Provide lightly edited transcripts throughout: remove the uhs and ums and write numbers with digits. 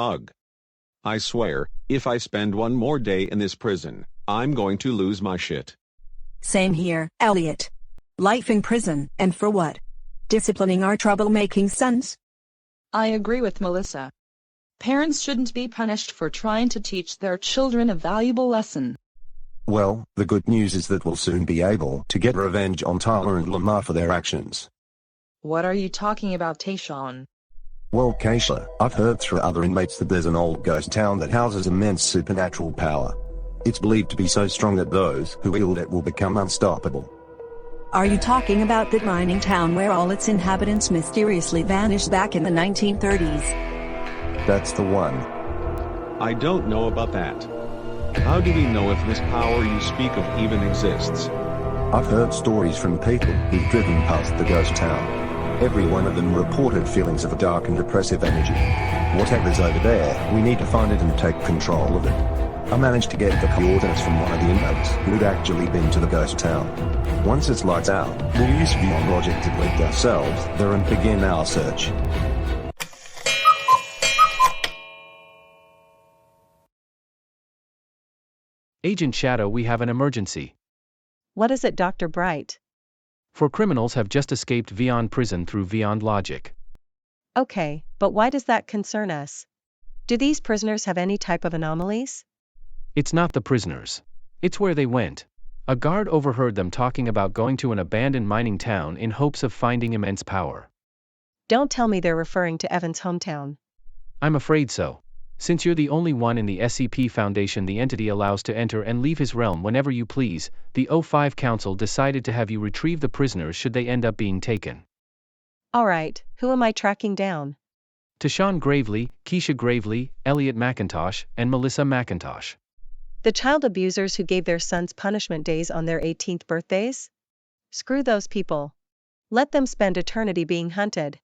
Ugh. I swear, if I spend one more day in this prison, I'm going to lose my shit. Same here, Elliot. Life in prison, and for what? Disciplining our troublemaking sons? I agree with Melissa. Parents shouldn't be punished for trying to teach their children a valuable lesson. Well, the good news is that we'll soon be able to get revenge on Tyler and Lamar for their actions. What are you talking about, Tayshawn? Well, Keisha, I've heard through other inmates that there's an old ghost town that houses immense supernatural power. It's believed to be so strong that those who wield it will become unstoppable. Are you talking about that mining town where all its inhabitants mysteriously vanished back in the 1930s? That's the one. I don't know about that. How do we know if this power you speak of even exists? I've heard stories from people who've driven past the ghost town. Every one of them reported feelings of a dark and depressive energy. Whatever's over there, we need to find it and take control of it. I managed to get the coordinates from one of the inmates who'd actually been to the ghost town. Once it's lights out, we'll use Vyond logic to collect ourselves there and begin our search. Agent Shadow, we have an emergency. What is it, Dr. Bright? 4 criminals have just escaped Vyond Prison through Vyond logic. Okay, but why does that concern us? Do these prisoners have any type of anomalies? It's not the prisoners. It's where they went. A guard overheard them talking about going to an abandoned mining town in hopes of finding immense power. Don't tell me they're referring to Evan's hometown. I'm afraid so. Since you're the only one in the SCP Foundation the entity allows to enter and leave his realm whenever you please, the O5 Council decided to have you retrieve the prisoners should they end up being taken. Alright, who am I tracking down? Tayshawn Gravely, Keisha Gravely, Elliot McIntosh, and Melissa McIntosh. The child abusers who gave their sons punishment days on their 18th birthdays? Screw those people. Let them spend eternity being hunted.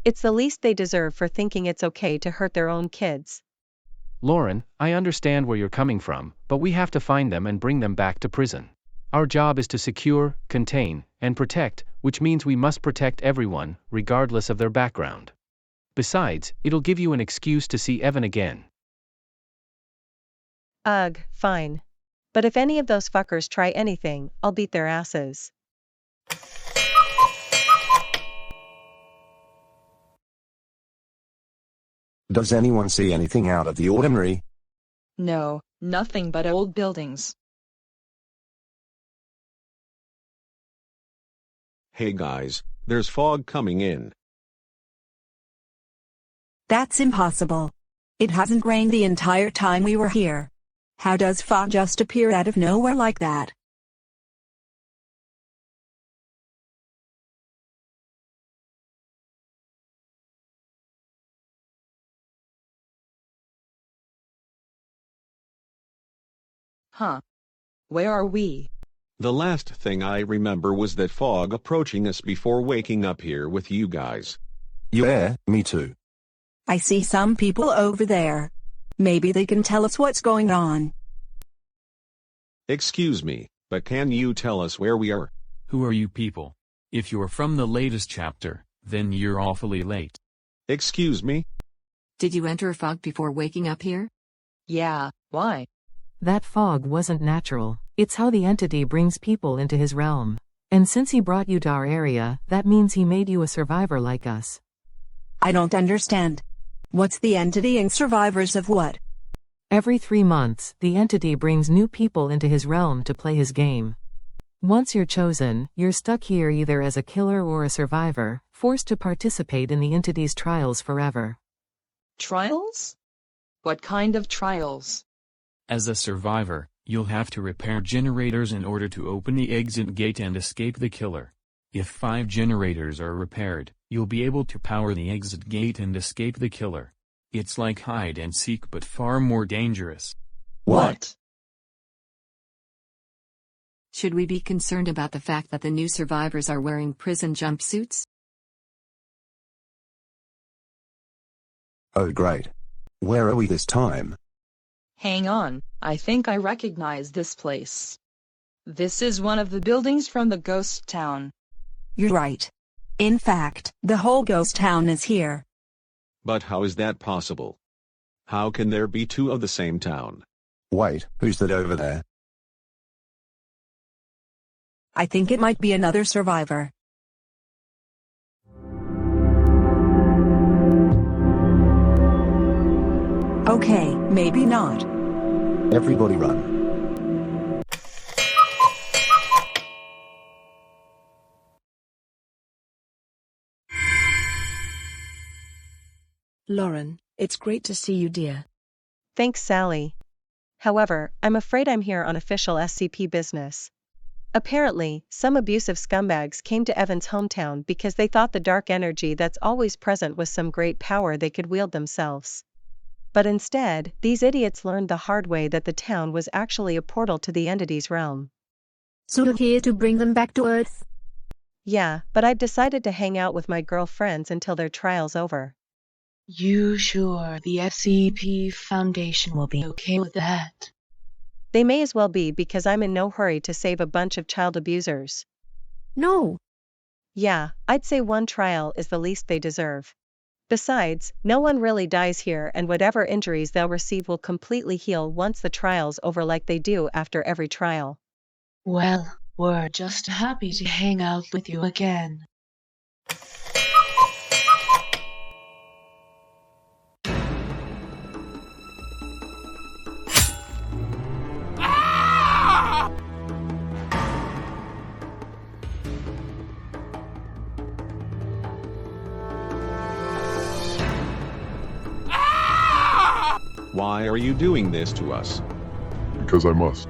It's the least they deserve for thinking it's okay to hurt their own kids. Lauren, I understand where you're coming from, but we have to find them and bring them back to prison. Our job is to secure, contain, and protect, which means we must protect everyone, regardless of their background. Besides, it'll give you an excuse to see Evan again. Ugh, fine. But if any of those fuckers try anything, I'll beat their asses. Does anyone see anything out of the ordinary? No, nothing but old buildings. Hey guys, there's fog coming in. That's impossible. It hasn't rained the entire time we were here. How does fog just appear out of nowhere like that? Huh. Where are we? The last thing I remember was that fog approaching us before waking up here with you guys. Yeah, me too. I see some people over there. Maybe they can tell us what's going on. Excuse me, but can you tell us where we are? Who are you people? If you're from the latest chapter, then you're awfully late. Excuse me? Did you enter fog before waking up here? Yeah, why? That fog wasn't natural. It's how the entity brings people into his realm. And since he brought you to our area, that means he made you a survivor like us. I don't understand. What's the entity and survivors of what? Every 3 months, the entity brings new people into his realm to play his game. Once you're chosen, you're stuck here either as a killer or a survivor, forced to participate in the entity's trials forever. Trials? What kind of trials? As a survivor, you'll have to repair generators in order to open the exit gate and escape the killer. If 5 generators are repaired, you'll be able to power the exit gate and escape the killer. It's like hide and seek but far more dangerous. What? Should we be concerned about the fact that the new survivors are wearing prison jumpsuits? Oh great. Where are we this time? Hang on, I think I recognize this place. This is one of the buildings from the ghost town. You're right. In fact, the whole ghost town is here. But how is that possible? How can there be two of the same town? Wait, who's that over there? I think it might be another survivor. Okay, maybe not. Everybody run. Lauren, it's great to see you, dear. Thanks, Sally. However, I'm afraid I'm here on official SCP business. Apparently, some abusive scumbags came to Evan's hometown because they thought the dark energy that's always present was some great power they could wield themselves. But instead, these idiots learned the hard way that the town was actually a portal to the entity's realm. So you're here to bring them back to Earth? Yeah, but I've decided to hang out with my girlfriends until their trial's over. You sure the SCP Foundation will be okay with that? They may as well be because I'm in no hurry to save a bunch of child abusers. No. Yeah, I'd say one trial is the least they deserve. Besides, no one really dies here, and whatever injuries they'll receive will completely heal once the trial's over, like they do after every trial. Well, we're just happy to hang out with you again. Why are you doing this to us? Because I must.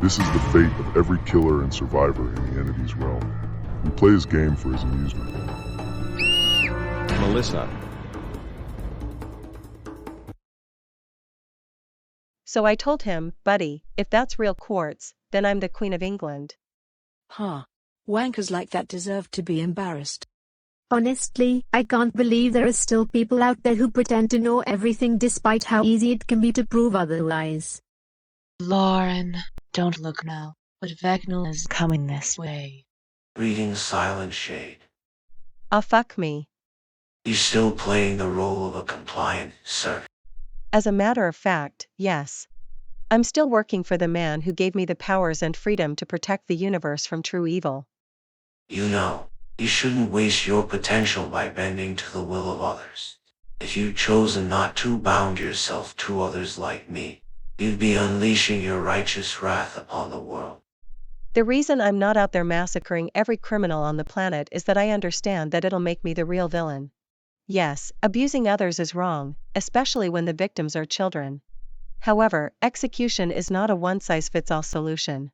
This is the fate of every killer and survivor in the entity's realm. We play his game for his amusement. Melissa. So I told him, buddy, if that's real quartz, then I'm the Queen of England. Huh. Wankers like that deserve to be embarrassed. Honestly, I can't believe there are still people out there who pretend to know everything despite how easy it can be to prove otherwise. Lauren, don't look now, but Vecna is coming this way. Reading Silent Shade. Ah, fuck me. You still playing the role of a compliant servant? As a matter of fact, yes. I'm still working for the man who gave me the powers and freedom to protect the universe from true evil. You know, you shouldn't waste your potential by bending to the will of others. If you'd chosen not to bound yourself to others like me, you'd be unleashing your righteous wrath upon the world. The reason I'm not out there massacring every criminal on the planet is that I understand that it'll make me the real villain. Yes, abusing others is wrong, especially when the victims are children. However, execution is not a one-size-fits-all solution.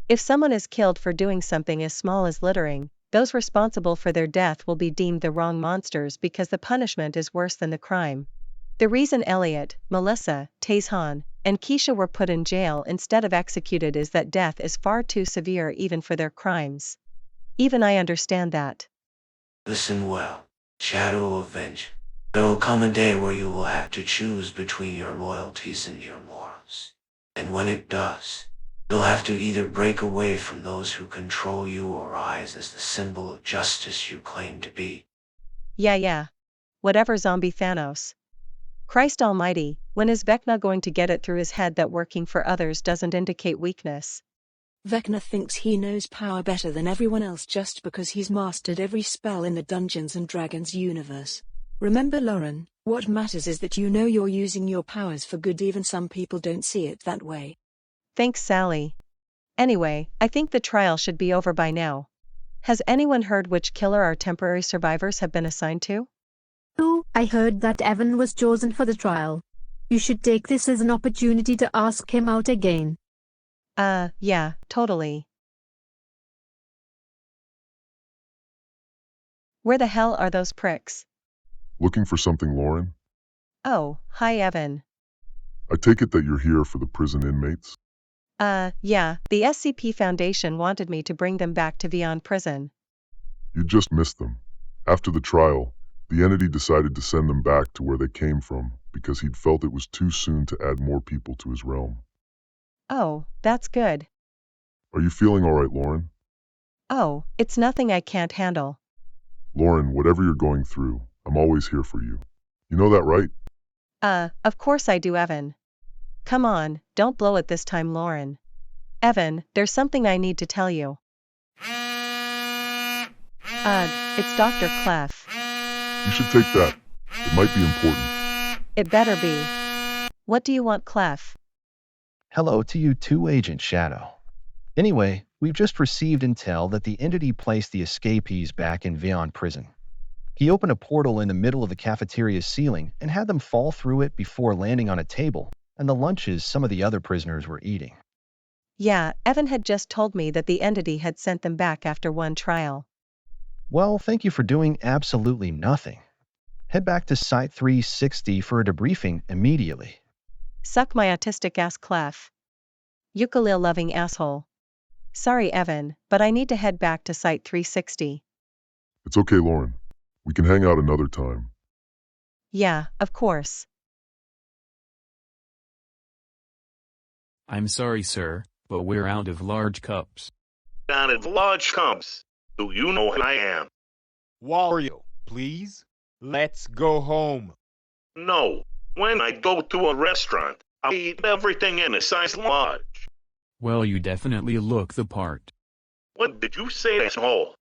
If someone is killed for doing something as small as littering, those responsible for their death will be deemed the wrong monsters because the punishment is worse than the crime. The reason Elliot, Melissa, Taehan, and Keisha were put in jail instead of executed is that death is far too severe even for their crimes. Even I understand that. Listen well, Shadow of Vengeance. There will come a day where you will have to choose between your loyalties and your morals. And when it does, you'll have to either break away from those who control you or rise as the symbol of justice you claim to be. Yeah. Whatever, zombie Thanos. Christ almighty, when is Vecna going to get it through his head that working for others doesn't indicate weakness? Vecna thinks he knows power better than everyone else just because he's mastered every spell in the Dungeons and Dragons universe. Remember, Lauren, what matters is that you know you're using your powers for good. Even some people don't see it that way. Thanks, Sally. Anyway, I think the trial should be over by now. Has anyone heard which killer our temporary survivors have been assigned to? Oh, I heard that Evan was chosen for the trial. You should take this as an opportunity to ask him out again. Yeah, totally. Where the hell are those pricks? Looking for something, Lauren? Oh, hi Evan. I take it that you're here for the prison inmates? Yeah, the SCP Foundation wanted me to bring them back to Vyond Prison. You just missed them. After the trial, the entity decided to send them back to where they came from because he'd felt it was too soon to add more people to his realm. Oh, that's good. Are you feeling all right, Lauren? Oh, it's nothing I can't handle. Lauren, whatever you're going through, I'm always here for you. You know that, right? Of course I do, Evan. Come on, don't blow it this time, Lauren. Evan, there's something I need to tell you. It's Dr. Clef. You should take that. It might be important. It better be. What do you want, Clef? Hello to you too, Agent Shadow. Anyway, we've just received intel that the entity placed the escapees back in Vyond Prison. He opened a portal in the middle of the cafeteria's ceiling and had them fall through it before landing on a table and the lunches some of the other prisoners were eating. Yeah, Evan had just told me that the entity had sent them back after one trial. Well, thank you for doing absolutely nothing. Head back to Site 360 for a debriefing immediately. Suck my autistic ass, Clef. Ukulele-loving asshole. Sorry, Evan, but I need to head back to Site 360. It's okay, Lauren. We can hang out another time. Yeah, of course. I'm sorry, sir, but we're out of large cups. Out of large cups. Do you know who I am? Wario, please. Let's go home. No. When I go to a restaurant, I eat everything in a size large. Well, you definitely look the part. What did you say, asshole?